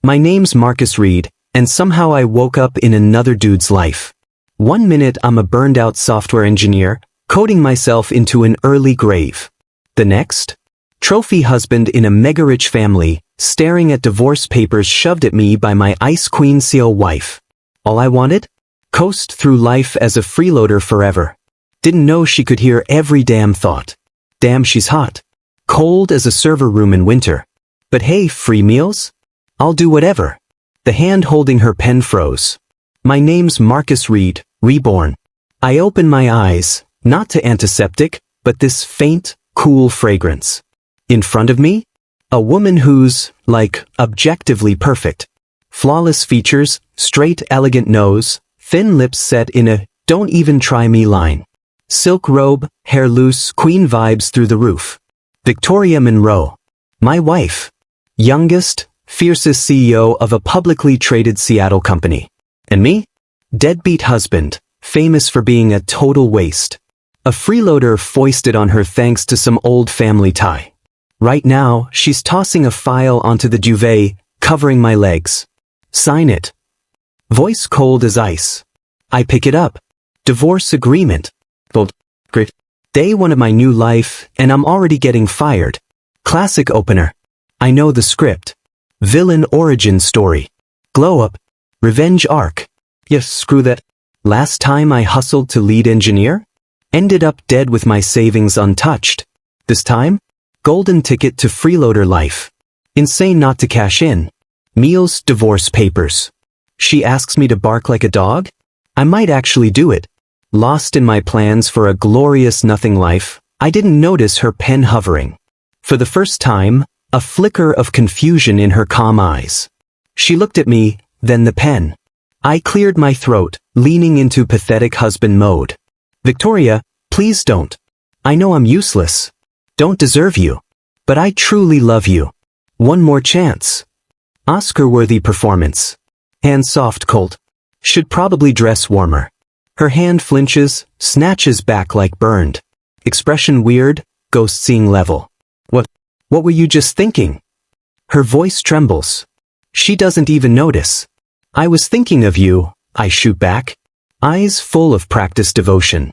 My name's Marcus Reed, and somehow I woke up in another dude's life. One minute I'm a burned-out software engineer, coding myself into an early grave. The next? Trophy husband in a mega-rich family, staring at divorce papers shoved at me by my Ice Queen seal wife. All I wanted? Coast through life as a freeloader forever. Didn't know she could hear every damn thought. Damn, she's hot. Cold as a server room in winter. But hey, free meals? I'll do whatever. The hand holding her pen froze. My name's Marcus Reed, Reborn. I open my eyes, not to antiseptic, but this faint, cool fragrance. In front of me? A woman who's, like, objectively perfect. Flawless features, straight elegant nose, thin lips set in a "don't even try me" line. Silk robe, hair loose, queen vibes through the roof. Victoria Monroe. My wife. Youngest, fiercest CEO of a publicly traded Seattle company. And me? Deadbeat husband, famous for being a total waste. A freeloader foisted on her thanks to some old family tie. Right now, she's tossing a file onto the duvet, covering my legs. Sign it. Voice cold as ice. I pick it up. Divorce agreement. Bold. Great. Day one of my new life, and I'm already getting fired. Classic opener. I know the script. Villain origin story. Glow up. Revenge arc. Yes, screw that. Last time I hustled to lead engineer? Ended up dead with my savings untouched. This time? Golden ticket to freeloader life. Insane not to cash in. Meals, divorce papers. She asks me to bark like a dog? I might actually do it. Lost in my plans for a glorious nothing life, I didn't notice her pen hovering. For the first time, a flicker of confusion in her calm eyes. She looked at me, then the pen. I cleared my throat, leaning into pathetic husband mode. Victoria, please don't. I know I'm useless. Don't deserve you. But I truly love you. One more chance. Oscar-worthy performance. Hand soft cold. Should probably dress warmer. Her hand flinches, snatches back like burned. Expression weird, ghost-seeing level. What were you just thinking? Her voice trembles. She doesn't even notice. I was thinking of you, I shoot back. Eyes full of practiced devotion.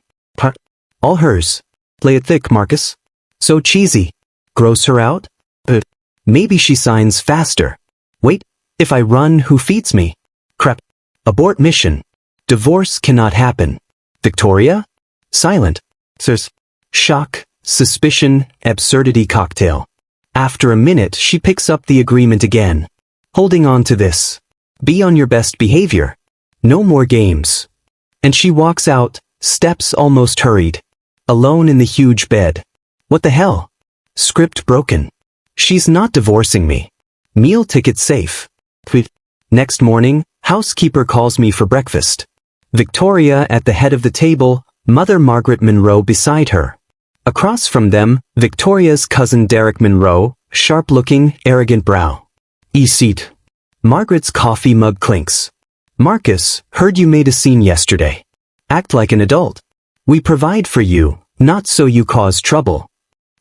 All hers. Play it thick, Marcus. So cheesy. Gross her out? But maybe she signs faster. Wait, if I run, who feeds me? Crap. Abort mission. Divorce cannot happen. Victoria? Silent. Sirs. Shock, suspicion, absurdity cocktail. After a minute, she picks up the agreement again. Holding on to this. Be on your best behavior. No more games. And she walks out, steps almost hurried. Alone in the huge bed. What the hell? Script broken. She's not divorcing me. Meal ticket safe. Next morning, housekeeper calls me for breakfast. Victoria at the head of the table, Mother Margaret Monroe beside her. Across from them, Victoria's cousin Derek Monroe, sharp-looking, arrogant brow. E-seat. Margaret's coffee mug clinks. Marcus, heard you made a scene yesterday. Act like an adult. We provide for you, not so you cause trouble.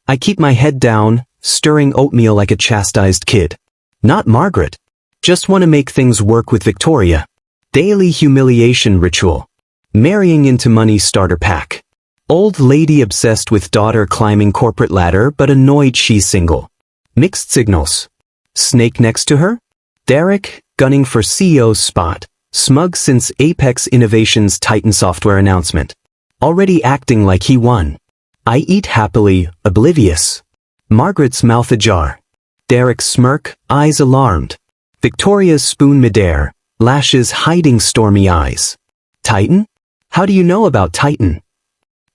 I keep my head down, stirring oatmeal like a chastised kid. Not Margaret. Just want to make things work with Victoria. Daily humiliation ritual. Marrying into money starter pack. Old lady obsessed with daughter climbing corporate ladder but annoyed she's single. Mixed signals. Snake next to her? Derek, gunning for CEO's spot. Smug since Apex Innovations Titan software announcement. Already acting like he won. I eat happily, oblivious. Margaret's mouth ajar. Derek's smirk, eyes alarmed. Victoria's spoon midair, lashes hiding stormy eyes. Titan? How do you know about Titan?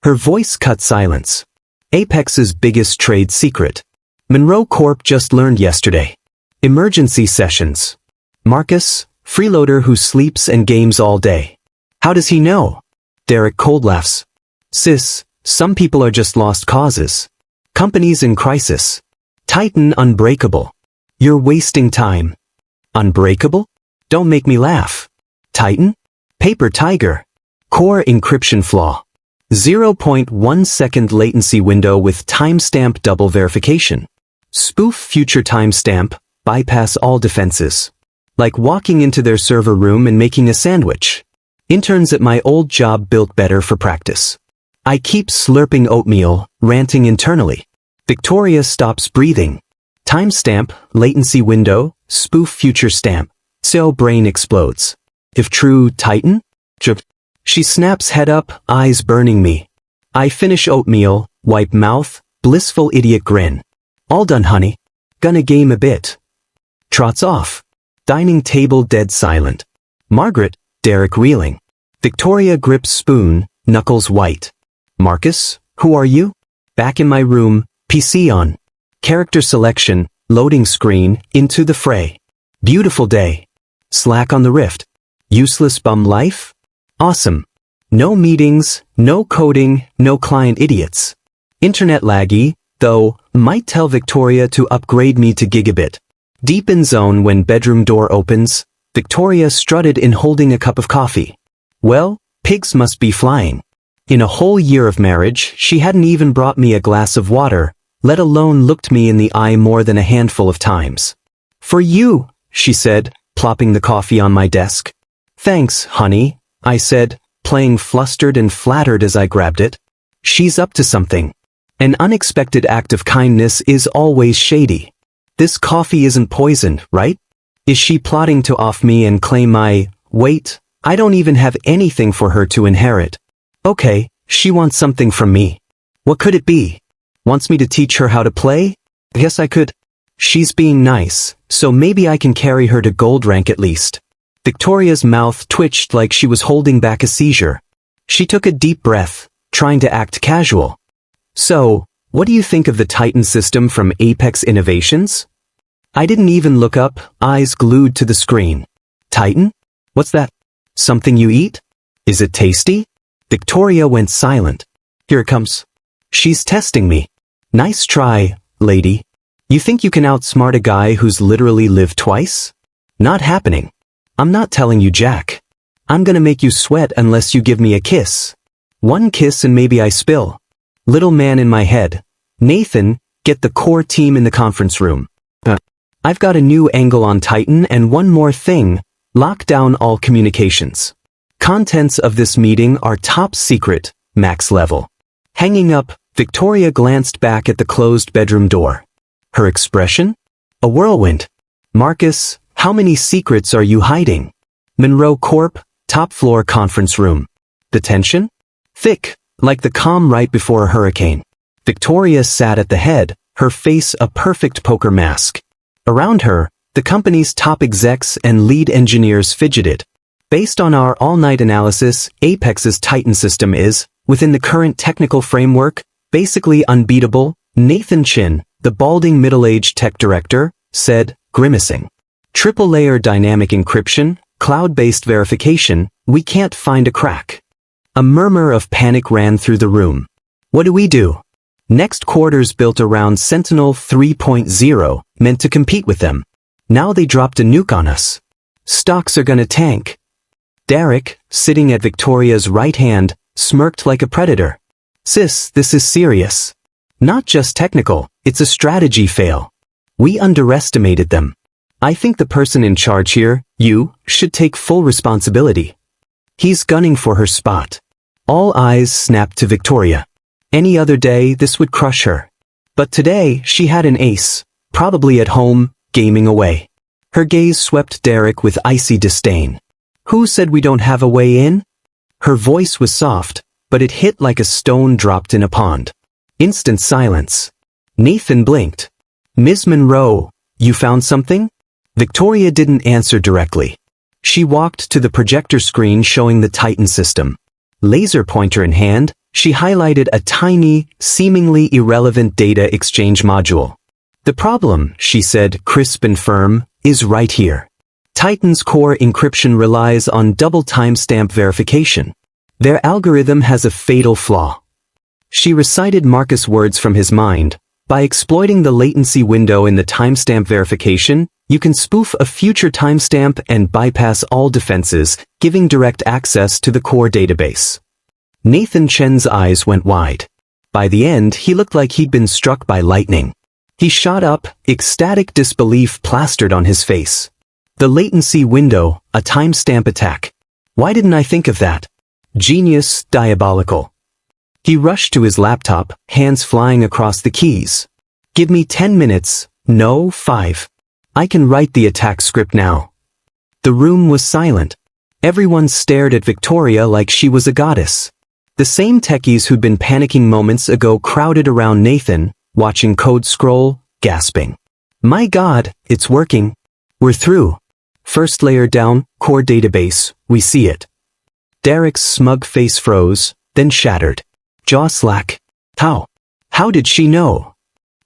Her voice cut silence. Apex's biggest trade secret. Monroe Corp just learned yesterday. Emergency sessions. Marcus, freeloader who sleeps and games all day. How does he know? Derek cold laughs. Sis, some people are just lost causes. Companies in crisis. Titan unbreakable. You're wasting time. Unbreakable? Don't make me laugh. Titan? Paper tiger. Core encryption flaw. 0.1 second latency window with timestamp double verification. Spoof future timestamp, bypass all defenses. Like walking into their server room and making a sandwich. Interns at my old job built better for practice. I keep slurping oatmeal, ranting internally. Victoria stops breathing. Timestamp, latency window, spoof future stamp. So brain explodes. If true, Titan? She snaps head up, eyes burning me. I finish oatmeal, wipe mouth, blissful idiot grin. All done, honey. Gonna game a bit. Trots off. Dining table dead silent. Margaret, Derek reeling. Victoria grips spoon, knuckles white. Marcus, who are you? Back in my room, PC on. Character selection, loading screen, into the fray. Beautiful day. Slack on the rift. Useless bum life? Awesome. No meetings, no coding, no client idiots. Internet laggy, though, might tell Victoria to upgrade me to gigabit. Deep in zone when bedroom door opens, Victoria strutted in holding a cup of coffee. Well, pigs must be flying. In a whole year of marriage, she hadn't even brought me a glass of water, let alone looked me in the eye more than a handful of times. For you, she said, plopping the coffee on my desk. Thanks, honey, I said, playing flustered and flattered as I grabbed it. She's up to something. An unexpected act of kindness is always shady. This coffee isn't poisoned, right? Is she plotting to off me and claim my, wait, I don't even have anything for her to inherit. Okay, she wants something from me. What could it be? Wants me to teach her how to play? Guess I could. She's being nice, so maybe I can carry her to gold rank at least. Victoria's mouth twitched like she was holding back a seizure. She took a deep breath, trying to act casual. So, what do you think of the Titan system from Apex Innovations? I didn't even look up, eyes glued to the screen. Titan? What's that? Something you eat? Is it tasty? Victoria went silent. Here it comes. She's testing me. Nice try, lady. You think you can outsmart a guy who's literally lived twice? Not happening. I'm not telling you jack. I'm gonna make you sweat unless you give me a kiss. One kiss and maybe I spill. Little man in my head. Nathan, get the core team in the conference room. I've got a new angle on Titan and one more thing. Lock down all communications. Contents of this meeting are top secret, max level. Hanging up, Victoria glanced back at the closed bedroom door. Her expression? A whirlwind. Marcus, how many secrets are you hiding? Monroe Corp, top floor conference room. The tension? Thick, like the calm right before a hurricane. Victoria sat at the head, her face a perfect poker mask. Around her, the company's top execs and lead engineers fidgeted. Based on our all-night analysis, Apex's Titan system is, within the current technical framework, basically unbeatable, Nathan Chin, the balding middle-aged tech director, said, grimacing. Triple-layer dynamic encryption, cloud-based verification, we can't find a crack. A murmur of panic ran through the room. What do we do? Next quarter's built around Sentinel 3.0, meant to compete with them. Now they dropped a nuke on us. Stocks are gonna tank. Derek, sitting at Victoria's right hand, smirked like a predator. Sis, this is serious. Not just technical, it's a strategy fail. We underestimated them. I think the person in charge here, you, should take full responsibility. He's gunning for her spot. All eyes snapped to Victoria. Any other day, this would crush her. But today, she had an ace, probably at home, gaming away. Her gaze swept Derek with icy disdain. Who said we don't have a way in? Her voice was soft, but it hit like a stone dropped in a pond. Instant silence. Nathan blinked. Ms. Monroe, you found something? Victoria didn't answer directly. She walked to the projector screen showing the Titan system. Laser pointer in hand, she highlighted a tiny, seemingly irrelevant data exchange module. The problem, she said, crisp and firm, is right here. Titan's core encryption relies on double timestamp verification. Their algorithm has a fatal flaw. She recited Marcus' words from his mind. By exploiting the latency window in the timestamp verification, you can spoof a future timestamp and bypass all defenses, giving direct access to the core database. Nathan Chen's eyes went wide. By the end, he looked like he'd been struck by lightning. He shot up, ecstatic disbelief plastered on his face. The latency window, a timestamp attack. Why didn't I think of that? Genius, diabolical. He rushed to his laptop, hands flying across the keys. Give me 10 minutes, no, 5. I can write the attack script now. The room was silent. Everyone stared at Victoria like she was a goddess. The same techies who'd been panicking moments ago crowded around Nathan, watching code scroll, gasping. My God, it's working. We're through. First layer down, core database, we see it. Derek's smug face froze, then shattered. Jaw slack. How? How did she know?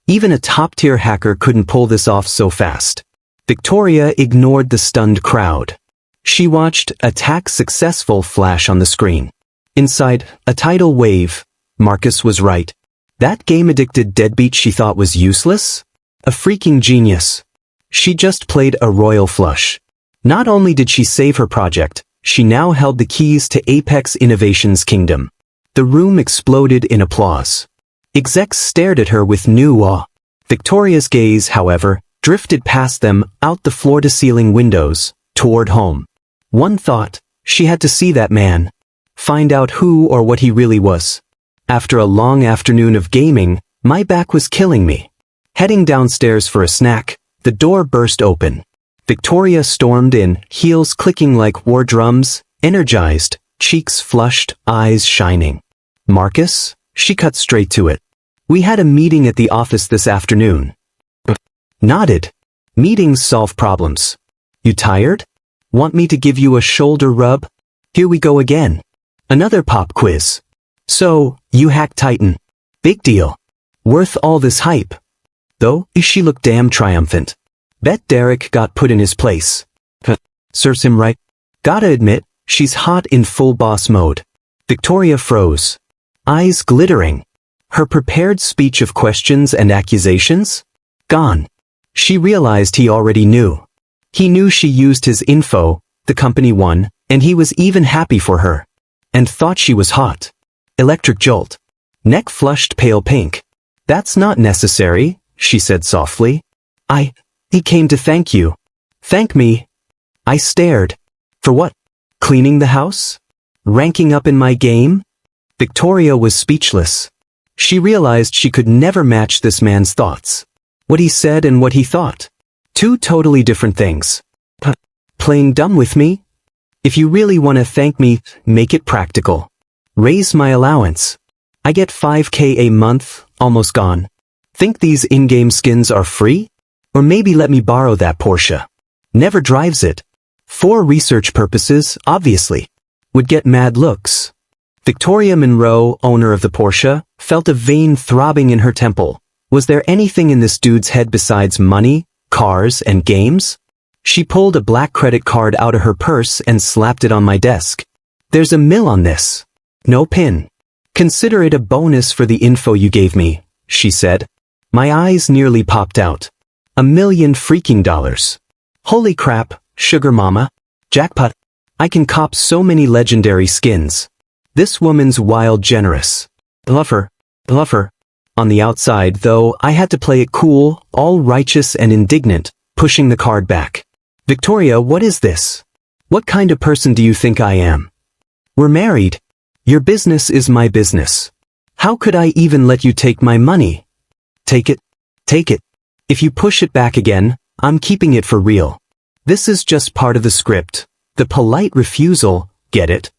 Even a top-tier hacker couldn't pull this off so fast. Victoria ignored the stunned crowd. She watched attack successful flash on the screen. Inside, a tidal wave. Marcus was right. That game-addicted deadbeat she thought was useless? A freaking genius. She just played a royal flush. Not only did she save her project, she now held the keys to Apex Innovations' kingdom. The room exploded in applause. Execs stared at her with new awe. Victoria's gaze, however, drifted past them, out the floor-to-ceiling windows, toward home. One thought, she had to see that man. Find out who or what he really was. After a long afternoon of gaming, my back was killing me. Heading downstairs for a snack, the door burst open. Victoria stormed in, heels clicking like war drums, energized, cheeks flushed, eyes shining. Marcus? She cut straight to it. We had a meeting at the office this afternoon. Nodded. Meetings solve problems. You tired? Want me to give you a shoulder rub? Here we go again. Another pop quiz. So, you hacked Titan. Big deal. Worth all this hype. Though, she looked damn triumphant. Bet Derek got put in his place. Serves him right. Gotta admit, she's hot in full boss mode. Victoria froze. Eyes glittering. Her prepared speech of questions and accusations? Gone. She realized he already knew. He knew she used his info, the company won, and he was even happy for her. And thought she was hot. Electric jolt. Neck flushed pale pink. That's not necessary, she said softly. He came to thank you. Thank me? I stared. For what? Cleaning the house? Ranking up in my game? Victoria was speechless. She realized she could never match this man's thoughts. What he said and what he thought. Two totally different things. Playing dumb with me? If you really want to thank me, make it practical. Raise my allowance. I get $5,000 a month, almost gone. Think these in-game skins are free? Or maybe let me borrow that Porsche. Never drives it. For research purposes, obviously. Would get mad looks. Victoria Monroe, owner of the Porsche, felt a vein throbbing in her temple. Was there anything in this dude's head besides money, cars, and games? She pulled a black credit card out of her purse and slapped it on my desk. There's $1 million on this. No pin. Consider it a bonus for the info you gave me, she said. My eyes nearly popped out. $1 million freaking dollars. Holy crap, sugar mama. Jackpot. I can cop so many legendary skins. This woman's wild generous. Love her. Love her. On the outside, though, I had to play it cool, all righteous and indignant, pushing the card back. Victoria, what is this? What kind of person do you think I am? We're married. Your business is my business. How could I even let you take my money? Take it. Take it. If you push it back again, I'm keeping it for real. This is just part of the script. The polite refusal, get it?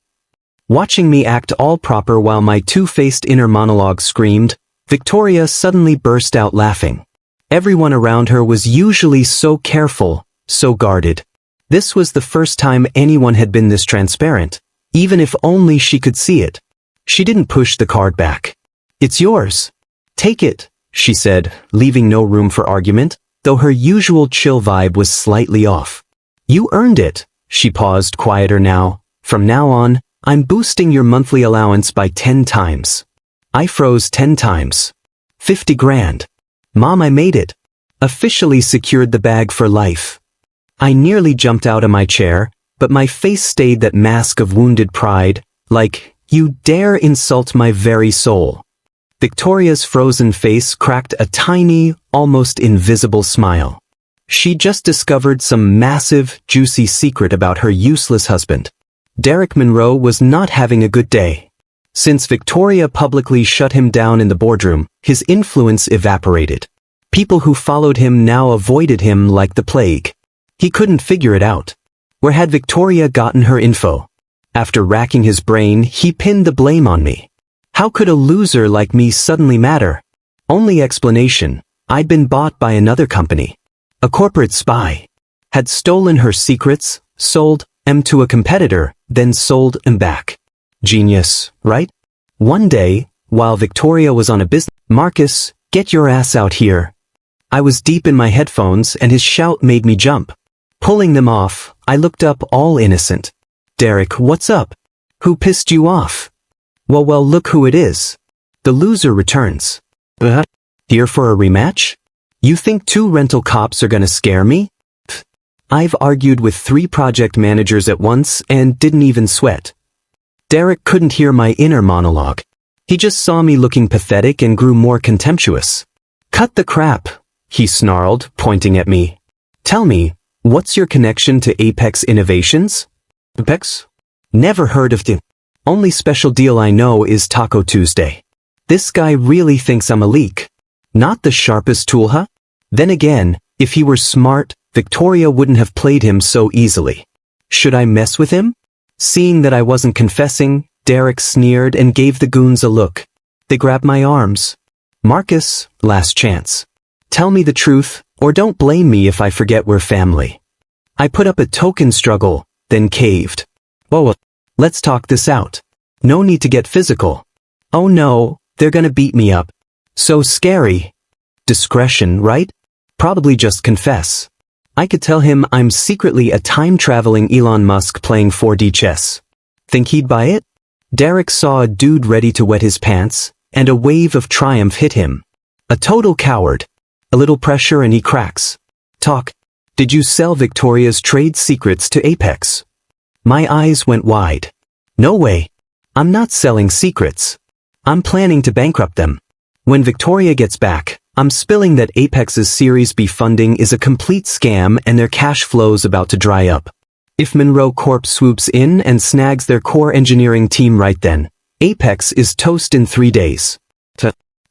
Watching me act all proper while my two-faced inner monologue screamed, Victoria suddenly burst out laughing. Everyone around her was usually so careful, so guarded. This was the first time anyone had been this transparent, even if only she could see it. She didn't push the card back. It's yours. Take it, she said, leaving no room for argument, though her usual chill vibe was slightly off. You earned it. She paused, quieter now. From now on, I'm boosting your monthly allowance by 10 times. I froze 10 times. 50 grand. Mom, I made it. Officially secured the bag for life. I nearly jumped out of my chair, but my face stayed that mask of wounded pride, like, you dare insult my very soul. Victoria's frozen face cracked a tiny, almost invisible smile. She just discovered some massive, juicy secret about her useless husband. Derek Monroe was not having a good day. Since Victoria publicly shut him down in the boardroom, his influence evaporated. People who followed him now avoided him like the plague. He couldn't figure it out. Where had Victoria gotten her info? After racking his brain, he pinned the blame on me. How could a loser like me suddenly matter? Only explanation: I'd been bought by another company. A corporate spy. Had stolen her secrets, sold them to a competitor, then sold them back. Genius, right? One day, while Victoria was on a business, "Marcus, get your ass out here." I was deep in my headphones and his shout made me jump. Pulling them off, I looked up all innocent. "Derek, what's up? Who pissed you off?" Well, look who it is. The loser returns. Here for a rematch? You think 2 rental cops are gonna scare me? I've argued with 3 project managers at once and didn't even sweat. Derek couldn't hear my inner monologue. He just saw me looking pathetic and grew more contemptuous. "Cut the crap," he snarled, pointing at me. "Tell me, what's your connection to Apex Innovations?" Apex? Never heard of the only special deal I know is Taco Tuesday. This guy really thinks I'm a leak. Not the sharpest tool, huh? Then again, if he were smart, Victoria wouldn't have played him so easily. Should I mess with him? Seeing that I wasn't confessing, Derek sneered and gave the goons a look. They grabbed my arms. "Marcus, last chance. Tell me the truth, or don't blame me if I forget we're family." I put up a token struggle, then caved. "Well, let's talk this out. No need to get physical." "Oh no, they're gonna beat me up. So scary." Discretion, right? Probably just confess. I could tell him I'm secretly a time-traveling Elon Musk playing 4D chess. Think he'd buy it? Derek saw a dude ready to wet his pants, and a wave of triumph hit him. A total coward. A little pressure and he cracks. "Talk. Did you sell Victoria's trade secrets to Apex?" My eyes went wide. "No way. I'm not selling secrets. I'm planning to bankrupt them. When Victoria gets back, I'm spilling that Apex's Series B funding is a complete scam and their cash flow's about to dry up. If Monroe Corp swoops in and snags their core engineering team right then, Apex is toast in 3 days."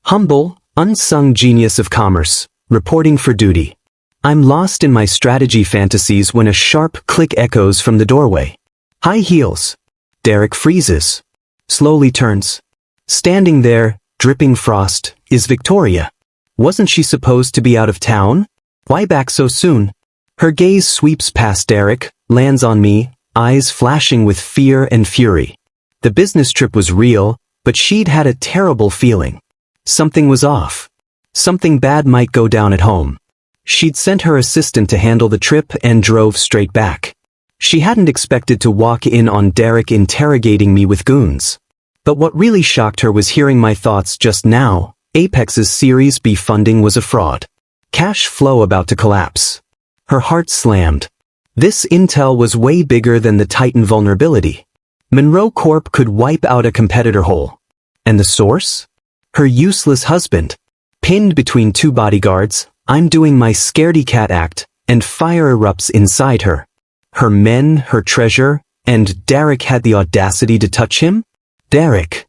Humble, unsung genius of commerce, reporting for duty. I'm lost in my strategy fantasies when a sharp click echoes from the doorway. High heels. Derek freezes. Slowly turns. Standing there, dripping frost, is Victoria. Wasn't she supposed to be out of town? Why back so soon? Her gaze sweeps past Derek, lands on me, eyes flashing with fear and fury. The business trip was real, but she'd had a terrible feeling. Something was off. Something bad might go down at home. She'd sent her assistant to handle the trip and drove straight back. She hadn't expected to walk in on Derek interrogating me with goons. But what really shocked her was hearing my thoughts just now. Apex's Series B funding was a fraud. Cash flow about to collapse. Her heart slammed. This intel was way bigger than the Titan vulnerability. Monroe Corp could wipe out a competitor whole. And the source? Her useless husband. Pinned between 2 bodyguards, I'm doing my scaredy cat act, and fire erupts inside her. Her men, her treasure, and Derek had the audacity to touch him? Derek.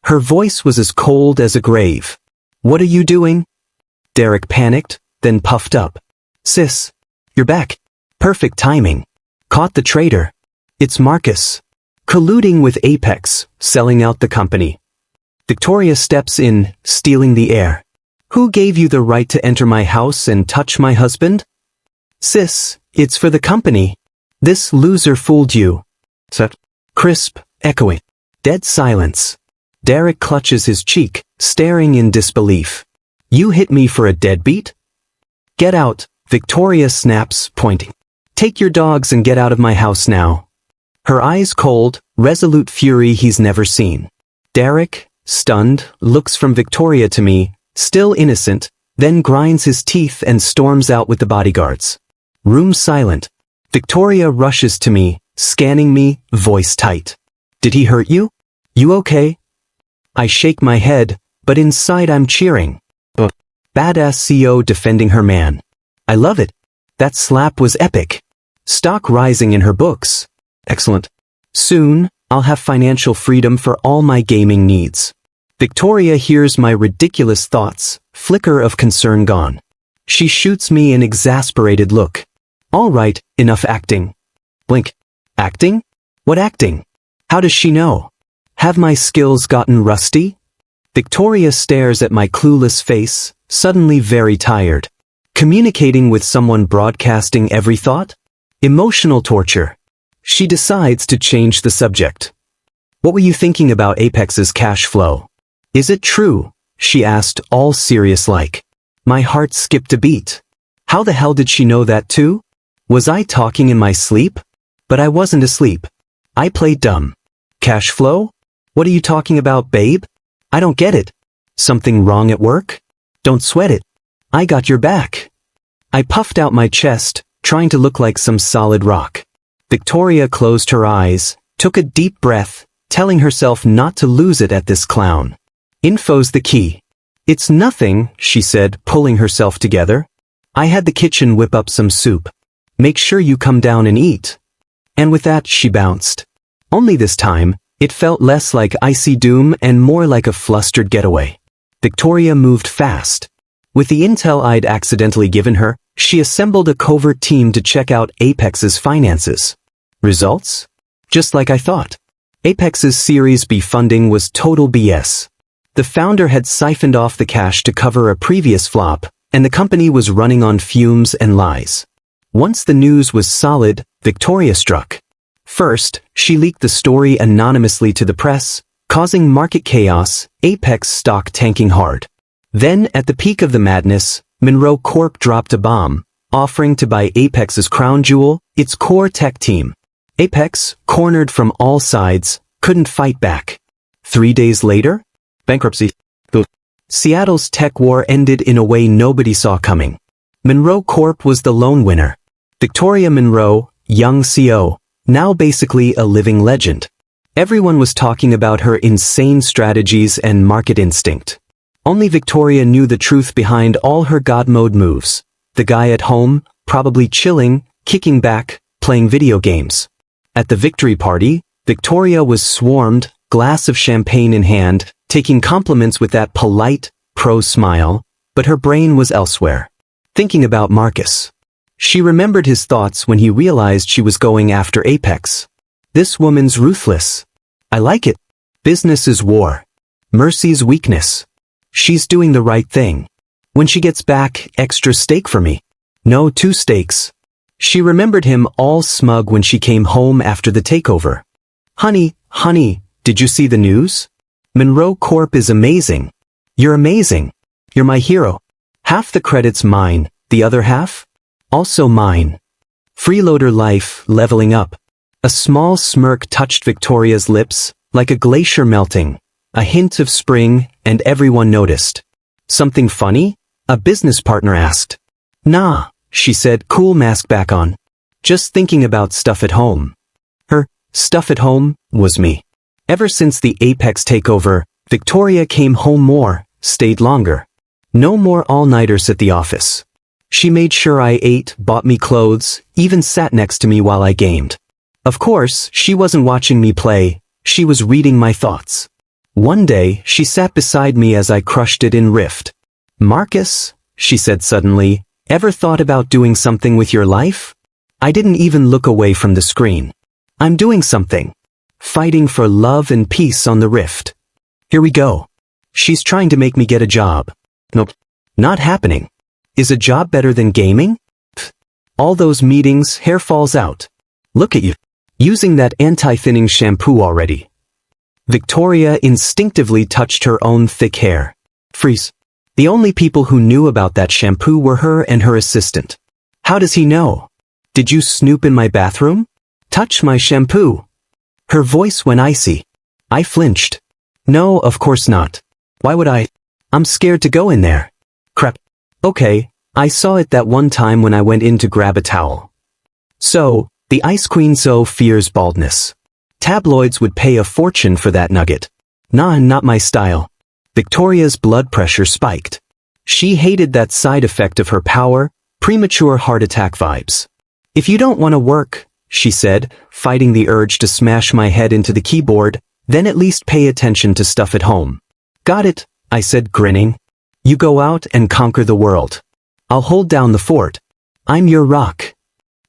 Her voice was as cold as a grave. "What are you doing?" Derek panicked, then puffed up. "Sis, you're back. Perfect timing. Caught the traitor. It's Marcus. Colluding with Apex, selling out the company." Victoria steps in, stealing the air. "Who gave you the right to enter my house and touch my husband?" "Sis, it's for the company. This loser fooled you." Crisp, echoing. Dead silence. Derek clutches his cheek, staring in disbelief. "You hit me for a deadbeat?" "Get out," Victoria snaps, pointing. "Take your dogs and get out of my house now." Her eyes cold, resolute fury he's never seen. Derek, stunned, looks from Victoria to me, still innocent, then grinds his teeth and storms out with the bodyguards. Room silent. Victoria rushes to me, scanning me, voice tight. "Did he hurt you? You okay?" I shake my head, but inside I'm cheering. Badass CEO defending her man. I love it. That slap was epic. Stock rising in her books. Excellent. Soon, I'll have financial freedom for all my gaming needs. Victoria hears my ridiculous thoughts, flicker of concern gone. She shoots me an exasperated look. All right, enough acting. Blink. Acting? What acting? How does she know? Have my skills gotten rusty? Victoria stares at my clueless face, suddenly very tired. Communicating with someone broadcasting every thought? Emotional torture. She decides to change the subject. What were you thinking about Apex's cash flow? Is it true? She asked, all serious-like. My heart skipped a beat. How the hell did she know that too? Was I talking in my sleep? But I wasn't asleep. I played dumb. Cash flow? What are you talking about, babe? I don't get it. Something wrong at work? Don't sweat it. I got your back. I puffed out my chest, trying to look like some solid rock. Victoria closed her eyes, took a deep breath, telling herself not to lose it at this clown. Info's the key. It's nothing, she said, pulling herself together. I had the kitchen whip up some soup. Make sure you come down and eat. And with that, she bounced. Only this time, it felt less like icy doom and more like a flustered getaway. Victoria moved fast. With the intel I'd accidentally given her, she assembled a covert team to check out Apex's finances. Results? Just like I thought. Apex's Series B funding was total BS. The founder had siphoned off the cash to cover a previous flop, and the company was running on fumes and lies. Once the news was solid, Victoria struck. First, she leaked the story anonymously to the press, causing market chaos, Apex stock tanking hard. Then, at the peak of the madness, Monroe Corp dropped a bomb, offering to buy Apex's crown jewel, its core tech team. Apex, cornered from all sides, couldn't fight back. 3 days later? Bankruptcy. Seattle's tech war ended in a way nobody saw coming. Monroe Corp was the lone winner. Victoria Monroe, young CO, now basically a living legend. Everyone was talking about her insane strategies and market instinct. Only Victoria knew the truth behind all her God mode moves. The guy at home, probably chilling, kicking back, playing video games. At the victory party, Victoria was swarmed, glass of champagne in hand, taking compliments with that polite, pro smile, but her brain was elsewhere. Thinking about Marcus. She remembered his thoughts when he realized she was going after Apex. This woman's ruthless. I like it. Business is war. Mercy's weakness. She's doing the right thing. When she gets back, extra steak for me. No, 2 steaks. She remembered him all smug when she came home after the takeover. Honey, did you see the news? Monroe Corp is amazing. You're amazing. You're my hero. Half the credit's mine, the other half? Also mine. Freeloader life, leveling up. A small smirk touched Victoria's lips, like a glacier melting. A hint of spring, and everyone noticed. Something funny? A business partner asked. Nah, she said, cool mask back on. Just thinking about stuff at home. Her stuff at home was me. Ever since the Apex takeover, Victoria came home more, stayed longer. No more all-nighters at the office. She made sure I ate, bought me clothes, even sat next to me while I gamed. Of course, she wasn't watching me play, she was reading my thoughts. One day, she sat beside me as I crushed it in Rift. Marcus, she said suddenly, ever thought about doing something with your life? I didn't even look away from the screen. I'm doing something. Fighting for love and peace on the Rift. Here we go. She's trying to make me get a job. Nope. Not happening. Is a job better than gaming? Pfft. All those meetings, hair falls out. Look at you. Using that anti-thinning shampoo already. Victoria instinctively touched her own thick hair. Freeze. The only people who knew about that shampoo were her and her assistant. How does he know? Did you snoop in my bathroom? Touch my shampoo. Her voice went icy. I flinched. No, of course not. Why would I? I'm scared to go in there. Crap. Okay, I saw it that one time when I went in to grab a towel. So, the Ice Queen fears baldness. Tabloids would pay a fortune for that nugget. Nah, not my style. Victoria's blood pressure spiked. She hated that side effect of her power, Premature heart attack vibes. If you don't want to work, she said, fighting the urge to smash my head into the keyboard, then at least pay attention to stuff at home. Got it, I said, grinning. You go out and conquer the world. I'll hold down the fort. I'm your rock.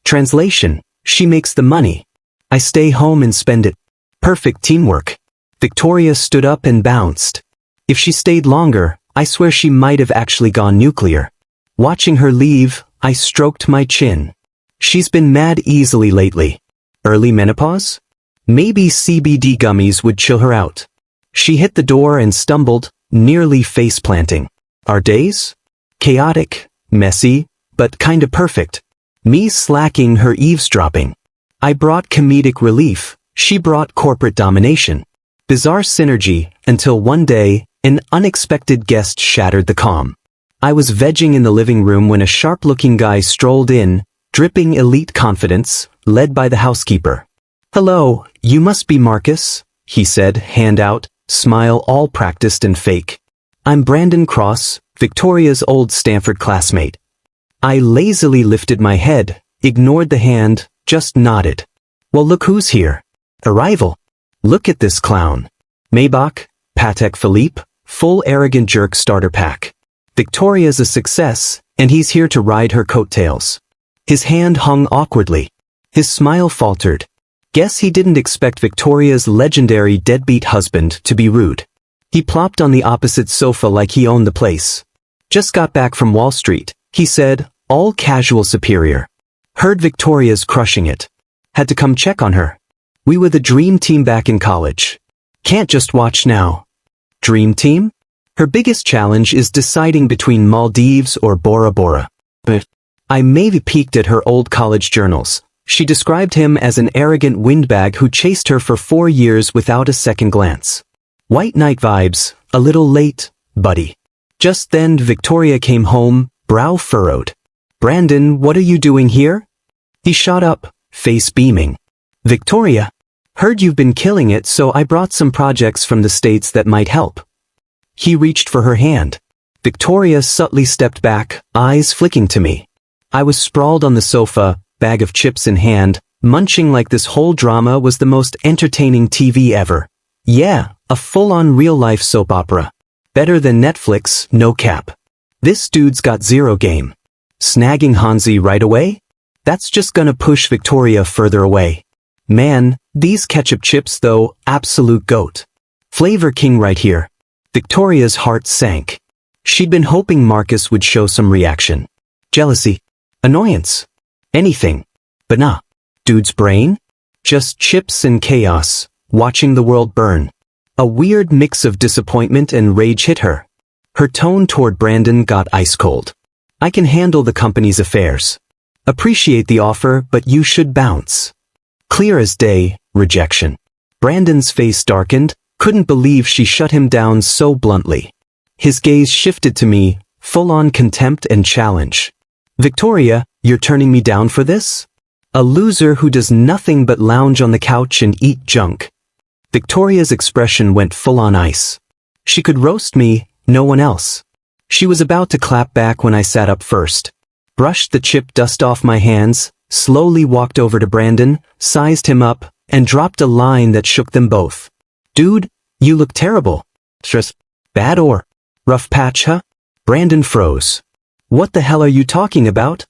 Translation, she makes the money. I stay home and spend it. Perfect teamwork. Victoria stood up and bounced. If she stayed longer, I swear she might have actually gone nuclear. Watching her leave, I stroked my chin. She's been mad easily lately. Early menopause? Maybe CBD gummies would chill her out. She hit the door and stumbled, nearly face-planting. Our days? Chaotic, messy, but kinda perfect. Me slacking, her eavesdropping. I brought comedic relief, she brought corporate domination. Bizarre synergy, until one day, an unexpected guest shattered the calm. I was vegging in the living room when a sharp-looking guy strolled in, dripping elite confidence, led by the housekeeper. Hello, you must be Marcus, he said, hand out, smile all practiced and fake. I'm Brandon Cross, Victoria's old Stanford classmate. I lazily lifted my head, ignored the hand, just nodded. Well, look who's here. Arrival. Look at this clown. Maybach, Patek Philippe, full arrogant jerk starter pack. Victoria's a success, and he's here to ride her coattails. His hand hung awkwardly. His smile faltered. Guess he didn't expect Victoria's legendary deadbeat husband to be rude. He plopped on the opposite sofa like he owned the place. Just got back from Wall Street, he said, all casual superior. Heard Victoria's crushing it. Had to come check on her. We were the dream team back in college. Can't just watch now. Dream team? Her biggest challenge is deciding between Maldives or Bora Bora. But I maybe peeked at her old college journals. She described him as an arrogant windbag who chased her for 4 years without a second glance. White knight vibes, a little late, buddy. Just then Victoria came home, brow furrowed. Brandon, what are you doing here? He shot up, face beaming. Victoria, heard you've been killing it, so I brought some projects from the States that might help. He reached for her hand. Victoria subtly stepped back, eyes flicking to me. I was sprawled on the sofa, bag of chips in hand, munching like this whole drama was the most entertaining TV ever. Yeah, a full-on real-life soap opera. Better than Netflix, no cap. This dude's got zero game. Snagging Hansi right away? That's just gonna push Victoria further away. Man, these ketchup chips though, absolute goat. Flavor king right here. Victoria's heart sank. She'd been hoping Marcus would show some reaction. Jealousy. Annoyance. Anything. But nah. Dude's brain? Just chips and chaos, watching the world burn. A weird mix of disappointment and rage hit her. Her tone toward Brandon got ice cold. I can handle the company's affairs. Appreciate the offer, but you should bounce. Clear as day, rejection. Brandon's face darkened, couldn't believe she shut him down so bluntly. His gaze shifted to me, full-on contempt and challenge. Victoria, you're turning me down for this? A loser who does nothing but lounge on the couch and eat junk. Victoria's expression went full-on ice. She could roast me, no one else. She was about to clap back when I sat up first. Brushed the chip dust off my hands, slowly walked over to Brandon, sized him up, and dropped a line that shook them both. Dude, you look terrible. Stress. Bad or rough patch, huh? Brandon froze. What the hell are you talking about?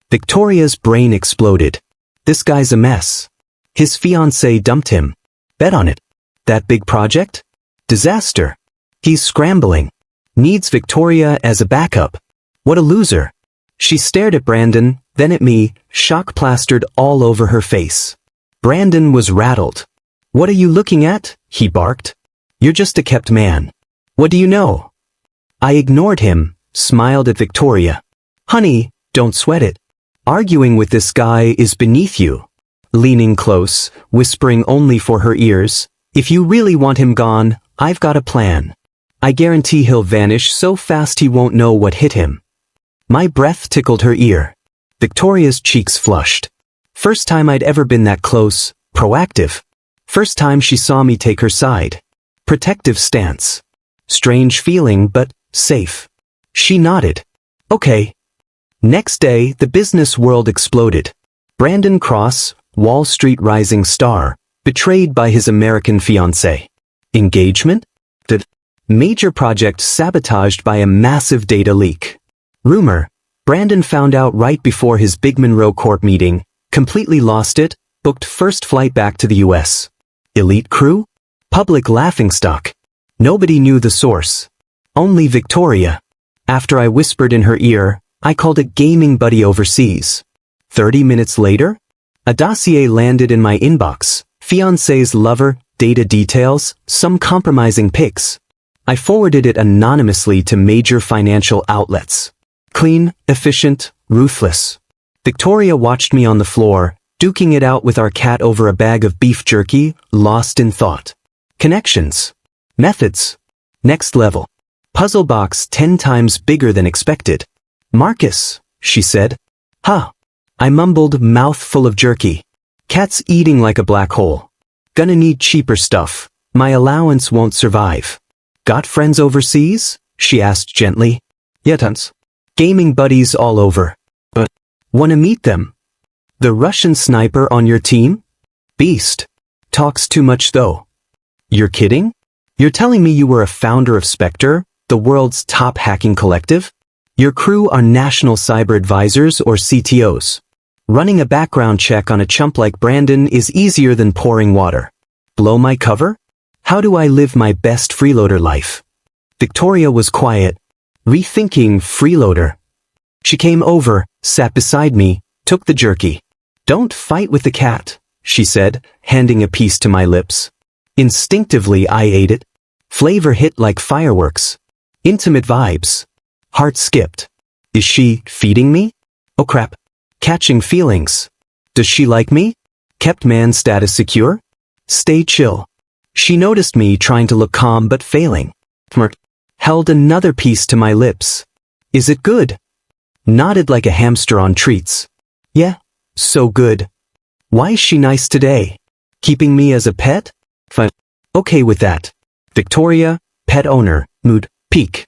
Victoria's brain exploded. This guy's a mess. His fiancée dumped him. Bet on it. That big project? Disaster. He's scrambling. Needs Victoria as a backup. What a loser. She stared at Brandon, then at me, shock plastered all over her face. Brandon was rattled. What are you looking at? He barked. You're just a kept man. What do you know? I ignored him, smiled at Victoria. Honey, don't sweat it. Arguing with this guy is beneath you. Leaning close, whispering only for her ears, if you really want him gone, I've got a plan. I guarantee he'll vanish so fast he won't know what hit him. My breath tickled her ear. Victoria's cheeks flushed. First time I'd ever been that close, proactive. First time she saw me take her side. Protective stance. Strange feeling, but safe. She nodded. Okay. Next day, the business world exploded. Brandon Cross, Wall Street rising star, betrayed by his American fiancée. Engagement? Major project sabotaged by a massive data leak. Rumor, Brandon found out right before his big Monroe court meeting, completely lost it, booked first flight back to the US. Elite crew? Public laughingstock. Nobody knew the source. Only Victoria. After I whispered in her ear, I called a gaming buddy overseas. 30 minutes later, a dossier landed in my inbox. Fiancé's lover, data details, some compromising pics. I forwarded it anonymously to major financial outlets. Clean, efficient, ruthless. Victoria watched me on the floor, duking it out with our cat over a bag of beef jerky, lost in thought. Connections. Methods. Next level. Puzzle box 10 times bigger than expected. Marcus, she said. Huh. I mumbled, mouth full of jerky. Cat's eating like a black hole. Gonna need cheaper stuff. My allowance won't survive. Got friends overseas? She asked gently. Yeah, tons. Gaming buddies all over. But wanna meet them? The Russian sniper on your team? Beast. Talks too much though. You're kidding? You're telling me you were a founder of Spectre, the world's top hacking collective? Your crew are national cyber advisors or CTOs. Running a background check on a chump like Brandon is easier than pouring water. Blow my cover? How do I live my best freeloader life? Victoria was quiet, rethinking freeloader. She came over, sat beside me, took the jerky. Don't fight with the cat, she said, handing a piece to my lips. Instinctively I ate it. Flavor hit like fireworks. Intimate vibes. Heart skipped. Is she feeding me? Oh crap. Catching feelings. Does she like me? Kept man status secure? Stay chill. She noticed me trying to look calm but failing. Held another piece to my lips. Is it good? Nodded like a hamster on treats. Yeah, so good. Why is she nice today? Keeping me as a pet? Fine. Okay with that. Victoria, pet owner, mood, peak.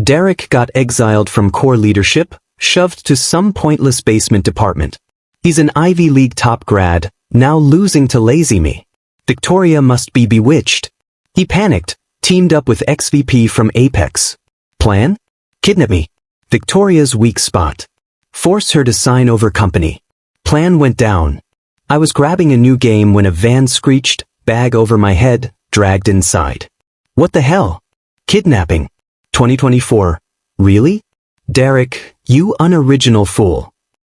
Derek got exiled from core leadership, shoved to some pointless basement department. He's an Ivy League top grad, now losing to lazy me. Victoria must be bewitched. He panicked, teamed up with XVP from Apex. Plan? Kidnap me. Victoria's weak spot. Force her to sign over company. Plan went down. I was grabbing a new game when a van screeched, bag over my head, dragged inside. What the hell? Kidnapping. 2024. Really? Derek, you unoriginal fool.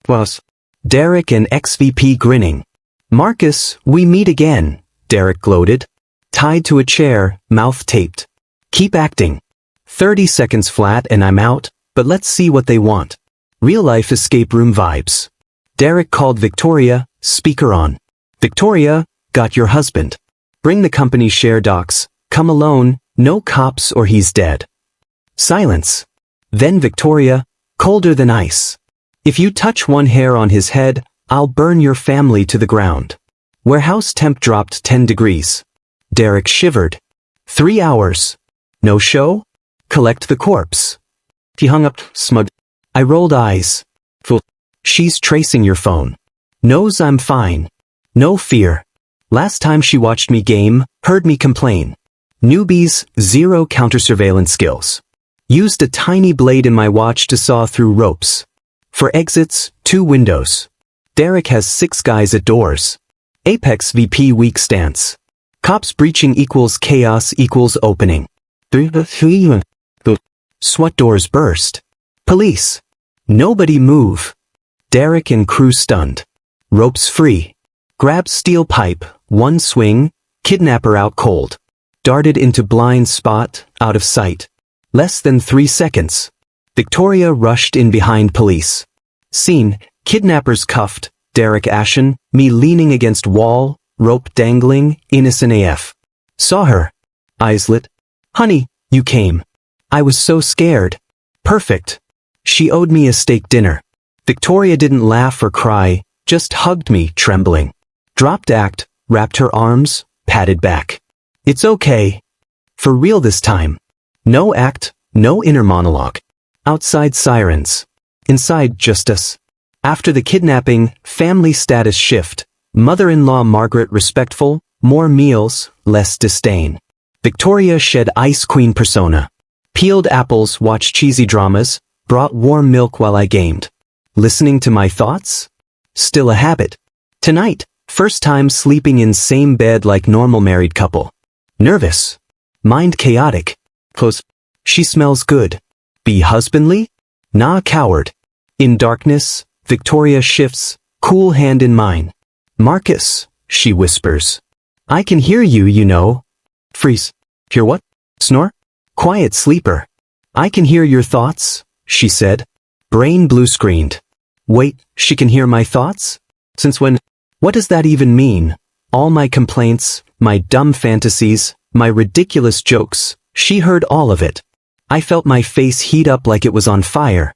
Was. Derek and XVP grinning. Marcus, we meet again, Derek gloated. Tied to a chair, mouth taped. Keep acting. 30 seconds flat and I'm out, but let's see what they want. Real-life escape room vibes. Derek called Victoria, speaker on. Victoria, got your husband. Bring the company share docs. Come alone, no cops or he's dead. Silence. Then Victoria, colder than ice. If you touch one hair on his head, I'll burn your family to the ground. Warehouse temp dropped 10 degrees. Derek shivered. 3 hours. No show? Collect the corpse. He hung up, smug. I rolled eyes. Fool. She's tracing your phone. Knows I'm fine. No fear. Last time she watched me game, heard me complain. Newbies, zero counter-surveillance skills. Used a tiny blade in my watch to saw through ropes. For exits, 2 windows. Derek has 6 guys at doors. Apex VP weak stance. Cops breaching equals chaos equals opening. SWAT doors burst. Police. Nobody move. Derek and crew stunned. Ropes free. Grab steel pipe, 1 swing, kidnapper out cold. Darted into blind spot, out of sight. Less than 3 seconds. Victoria rushed in behind police. Scene, kidnappers cuffed, Derek ashen, me leaning against wall, rope dangling, innocent AF. Saw her. Eyes lit. Honey, you came. I was so scared. Perfect. She owed me a steak dinner. Victoria didn't laugh or cry, just hugged me, trembling. Dropped act, wrapped her arms, patted back. It's okay. For real this time. No act, no inner monologue. Outside sirens. Inside, just us. After the kidnapping, family status shift. Mother-in-law Margaret respectful, more meals, less disdain. Victoria shed ice queen persona. Peeled apples, watched cheesy dramas, brought warm milk while I gamed. Listening to my thoughts? Still a habit. Tonight, first time sleeping in same bed like normal married couple. Nervous. Mind chaotic. Close. She smells good. Be husbandly? Nah, coward. In darkness, Victoria shifts, cool hand in mine. Marcus, she whispers. I can hear you, you know. Freeze. Hear what? Snore? Quiet sleeper. I can hear your thoughts, she said. Brain blue-screened. Wait, she can hear my thoughts? Since when? What does that even mean? All my complaints, my dumb fantasies, my ridiculous jokes, she heard all of it. I felt my face heat up like it was on fire.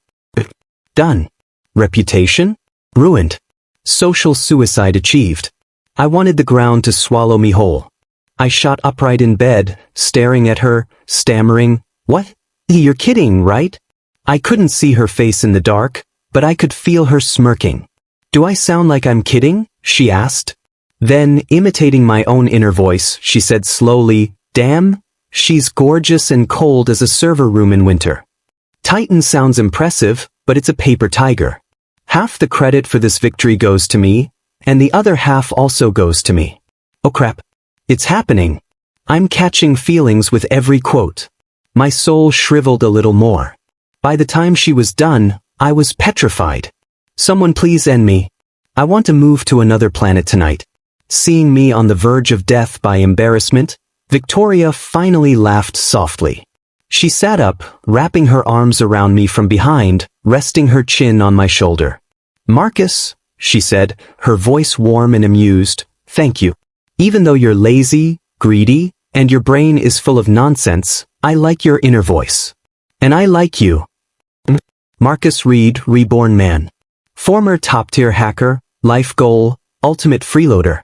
Done. Reputation? Ruined. Social suicide achieved. I wanted the ground to swallow me whole. I shot upright in bed, staring at her, stammering, "What? You're kidding, right?" I couldn't see her face in the dark, but I could feel her smirking. "Do I sound like I'm kidding?" she asked. Then, imitating my own inner voice, she said slowly, "Damn, she's gorgeous and cold as a server room in winter." Titan sounds impressive, but it's a paper tiger. Half the credit for this victory goes to me, and the other half also goes to me. Oh crap. It's happening. I'm catching feelings with every quote. My soul shriveled a little more. By the time she was done, I was petrified. Someone please end me. I want to move to another planet tonight. Seeing me on the verge of death by embarrassment, Victoria finally laughed softly. She sat up, wrapping her arms around me from behind, resting her chin on my shoulder. "Marcus," she said, her voice warm and amused, "thank you. Even though you're lazy, greedy, and your brain is full of nonsense, I like your inner voice. And I like you." Marcus Reed, Reborn man. Former top-tier hacker, life goal, ultimate freeloader.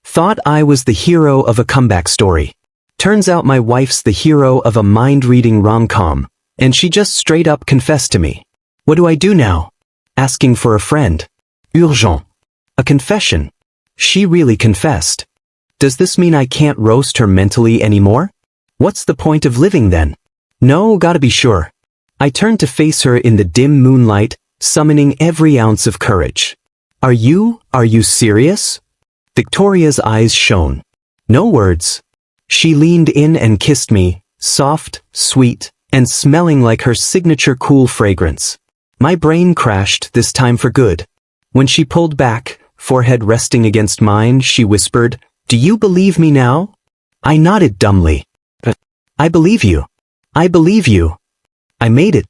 Thought I was the hero of a comeback story. Turns out my wife's the hero of a mind-reading rom-com, and she just straight up confessed to me. What do I do now? Asking for a friend. Urgent. A confession. She really confessed. Does this mean I can't roast her mentally anymore? What's the point of living then? No, gotta be sure. I turned to face her in the dim moonlight, summoning every ounce of courage. Are you serious? Victoria's eyes shone. No words. She leaned in and kissed me, soft, sweet, and smelling like her signature cool fragrance. My brain crashed this time for good. When she pulled back, forehead resting against mine, she whispered, "Do you believe me now?" I nodded dumbly. I believe you. I believe you. I made it.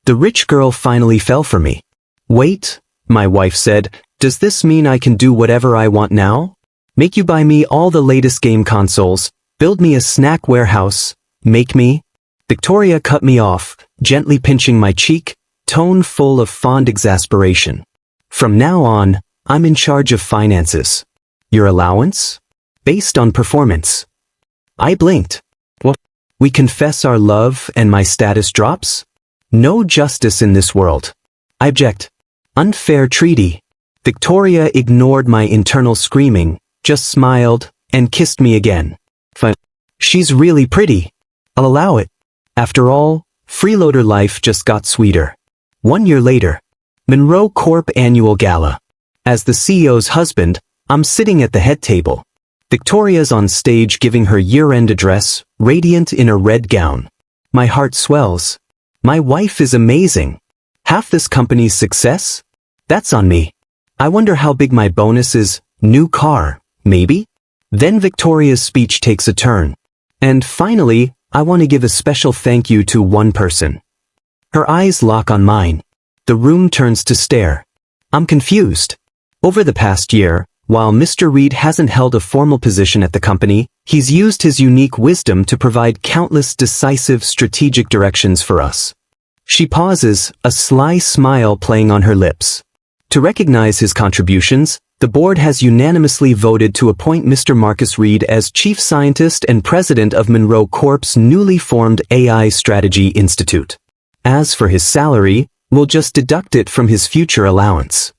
The rich girl finally fell for me. Wait, my wife said, does this mean I can do whatever I want now? Make you buy me all the latest game consoles, build me a snack warehouse, make me? Victoria cut me off, gently pinching my cheek, tone full of fond exasperation. From now on, I'm in charge of finances. Your allowance? Based on performance. I blinked. What? We confess our love and my status drops? No justice in this world. I object. Unfair treaty. Victoria ignored my internal screaming, just smiled, and kissed me again. Fine. She's really pretty. I'll allow it. After all, freeloader life just got sweeter. 1 year later. Monroe Corp Annual Gala. As the CEO's husband, I'm sitting at the head table. Victoria's on stage giving her year-end address, radiant in a red gown. My heart swells. My wife is amazing. Half this company's success? That's on me. I wonder how big my bonus is. New car, maybe? Then Victoria's speech takes a turn. And finally, I want to give a special thank you to one person. Her eyes lock on mine. The room turns to stare. I'm confused. Over the past year, while Mr. Reed hasn't held a formal position at the company, he's used his unique wisdom to provide countless decisive strategic directions for us. She pauses, a sly smile playing on her lips. To recognize his contributions, the board has unanimously voted to appoint Mr. Marcus Reed as Chief Scientist and President of Monroe Corp's newly formed AI Strategy Institute. As for his salary, We'll just deduct it from his future allowance.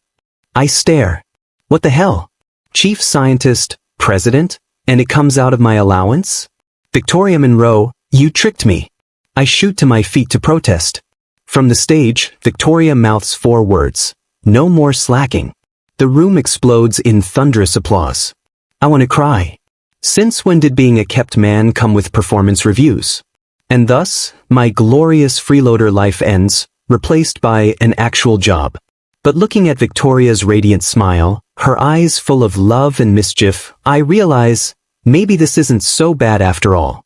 I stare. What the hell? Chief scientist, president, and it comes out of my allowance? Victoria Monroe, you tricked me. I shoot to my feet to protest. From the stage, Victoria mouths 4 words. No more slacking. The room explodes in thunderous applause. I want to cry. Since when did being a kept man come with performance reviews? And thus, my glorious freeloader life ends, replaced by an actual job. But looking at Victoria's radiant smile, her eyes full of love and mischief, I realize, maybe this isn't so bad after all.